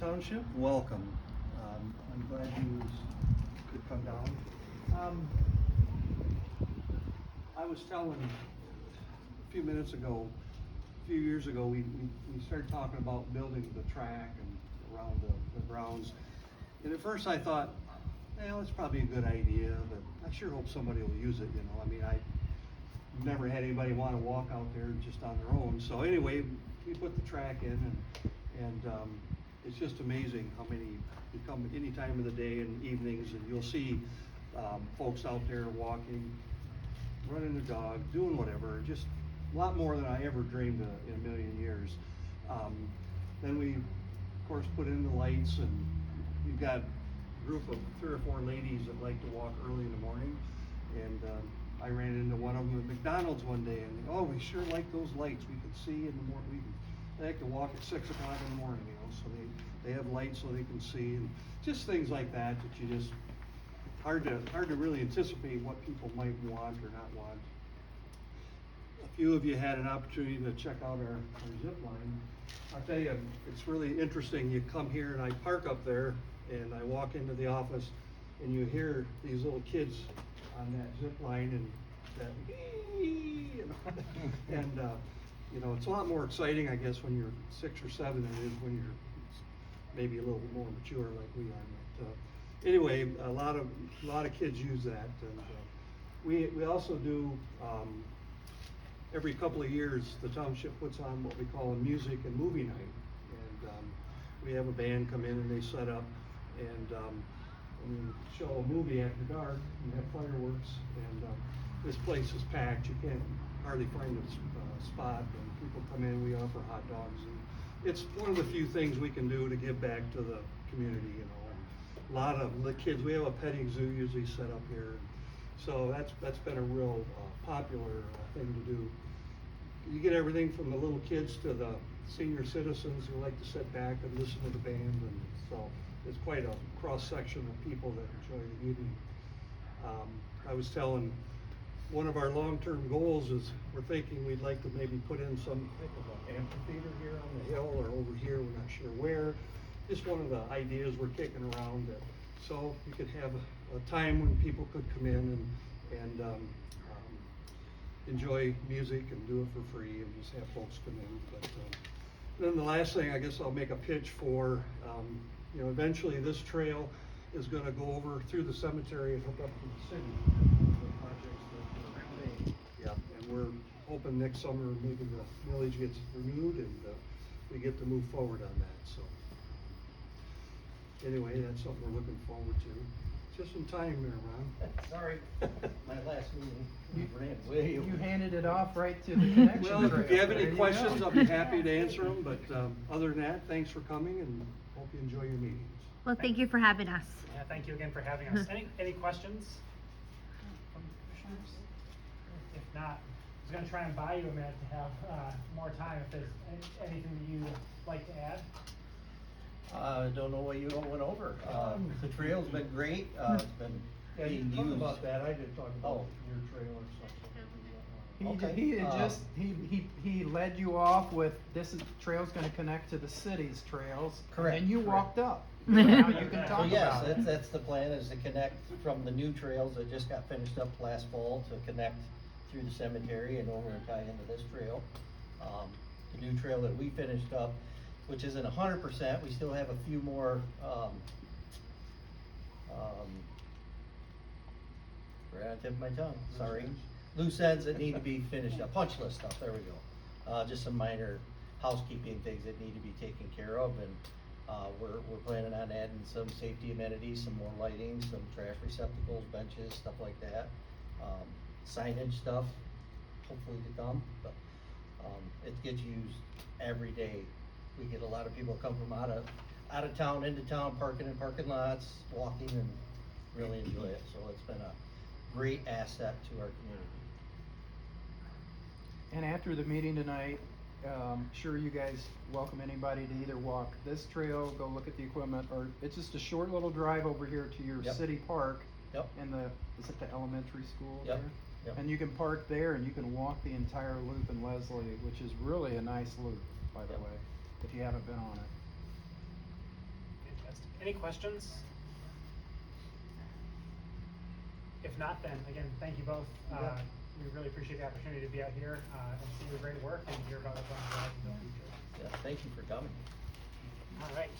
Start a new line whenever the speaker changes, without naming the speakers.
Township, welcome. I'm glad you could come down. I was telling a few minutes ago, a few years ago, we started talking about building the track and around the grounds. And at first I thought, well, it's probably a good idea, but I sure hope somebody will use it, you know. I mean, I've never had anybody want to walk out there just on their own. So anyway, we put the track in and it's just amazing how many, you come any time of the day and evenings and you'll see folks out there walking, running their dog, doing whatever, just a lot more than I ever dreamed of in a million years. Then we, of course, put in the lights, and we've got a group of 3 or 4 ladies that like to walk early in the morning. And I ran into one of them at McDonald's one day, and oh, we sure like those lights. We can see in the morning. They like to walk at 6 o'clock in the morning, you know, so they have lights so they can see, and just things like that you just hard to really anticipate what people might want or not want. A few of you had an opportunity to check out our zip line. I'll tell you, it's really interesting. You come here and I park up there and I walk into the office and you hear these little kids on that zip line and that and you know, it's a lot more exciting, I guess, when you're 6 or 7 than it is when you're maybe a little bit more mature like we are. But anyway, a lot of kids use that, and we also do every couple of years the township puts on what we call a music and movie night, and we have a band come in and they set up and we show a movie after dark and have fireworks, and this place is packed. You can't hardly find a spot, and people come in. We offer hot dogs, and it's one of the few things we can do to give back to the community, you know. And a lot of the kids, we have a petting zoo usually set up here, so that's been a real popular thing to do. You get everything from the little kids to the senior citizens who like to sit back and listen to the band, and so it's quite a cross section of people that enjoy the evening. I was telling, one of our long-term goals is we're thinking we'd like to maybe put in some type of an amphitheater here on the hill or over here, we're not sure where. Just one of the ideas we're kicking around, so you could have a time when people could come in and enjoy music and do it for free and just have folks come in. But then the last thing, I guess I'll make a pitch for, you know, eventually this trail is going to go over through the cemetery and hook up to the city. The projects that yeah, and we're hoping next summer maybe the village gets renewed and we get to move forward on that. So anyway, that's something we're looking forward to. Just in time there, Ron.
Sorry, my last meeting.
You handed it off right to the connection.
Well, if you have any
There
questions,
go.
I'll be happy to answer them, but other than that, thanks for coming and hope you enjoy your meetings.
Well, thank you for having us.
Yeah, thank you again for having us. Any questions from commissioners? If not, I was gonna try and buy you a minute to have more time, if there's anything that you'd like to add.
I don't know what you went over. The trail's been great, it's been
Yeah, you
being
talked
used.
about that, I did talk about
Oh.
your trail or something.
Okay,
He had just, he led you off with, this is, trail's gonna connect to the city's trails.
Correct,
And you
correct.
walked up. Now you can
So
talk
yes,
about it.
that's the plan, is to connect from the new trails that just got finished up last fall to connect through the cemetery and over and tie into this trail. The new trail that we finished up, which isn't 100%, we still have a few more, right on the tip of my tongue, sorry. Loose ends that need to be finished up, punch list stuff, there we go. Just some minor housekeeping things that need to be taken care of, and we're planning on adding some safety amenities, some more lighting, some trash receptacles, benches, stuff like that. Signage stuff, hopefully to come, but it gets used every day. We get a lot of people come from out of town, into town, parking in parking lots, walking, and really enjoy it. So it's been a great asset to our community.
And after the meeting tonight, sure you guys welcome anybody to either walk this trail, go look at the equipment, or it's just a short little drive over here to your
Yep.
city park.
Yep.
In is it the elementary school
Yep.
there?
Yep.
And you can park there and you can walk the entire loop in Leslie, which is really a nice loop, by the
Yep.
way, if you haven't been on it.
Fantastic. Any questions? If not, then again, thank you both.
Yeah.
We really appreciate the opportunity to be out here and see your great work and hear about what's on the horizon in the future.
Yeah, thank you for coming.
All right.